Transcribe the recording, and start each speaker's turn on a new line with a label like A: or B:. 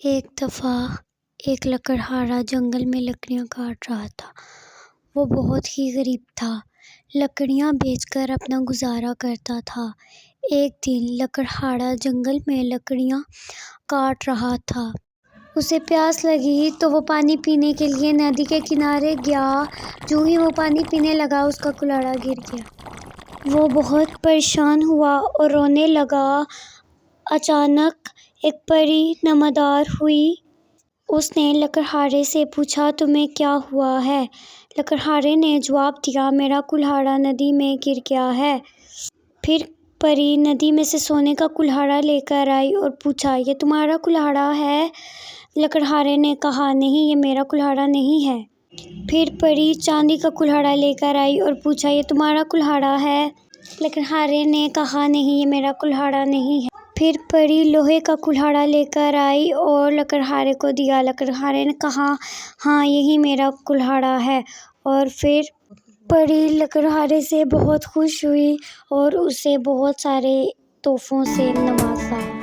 A: ایک دفعہ ایک لکڑہارا جنگل میں لکڑیاں کاٹ رہا تھا۔ وہ بہت ہی غریب تھا، لکڑیاں بیچ کر اپنا گزارا کرتا تھا۔ ایک دن لکڑہارا جنگل میں لکڑیاں کاٹ رہا تھا۔ اسے پیاس لگی تو وہ پانی پینے کے لیے ندی کے کنارے گیا۔ جوں ہی وہ پانی پینے لگا، اس کا کلہاڑا گر گیا۔ وہ بہت پریشان ہوا اور رونے لگا۔ اچانک ایک پری نمودار ہوئی۔ اس نے لکڑہارے سے پوچھا، تمہیں کیا ہوا ہے؟ لکڑہارے نے جواب دیا، میرا کلہاڑا ندی میں گر گیا ہے۔ پھر پری ندی میں سے سونے کا کلہاڑا لے کر آئی اور پوچھا، یہ تمہارا کلہاڑا ہے؟ لکڑہارے نے کہا، نہیں، یہ میرا کلہاڑا نہیں ہے۔ پھر پری چاندی کا کلہاڑا لے کر آئی اور پوچھا، یہ تمہارا کلہاڑا ہے؟ لکڑہارے نے کہا، نہیں، یہ میرا کلہاڑا نہیں ہے۔ پھر پری لوہے کا کلہاڑا لے کر آئی اور لکڑہارے کو دیا۔ لکڑہارے نے کہا، ہاں، یہی میرا کلہاڑا ہے۔ اور پھر پری لکڑہارے سے بہت خوش ہوئی اور اسے بہت سارے تحفوں سے نوازا۔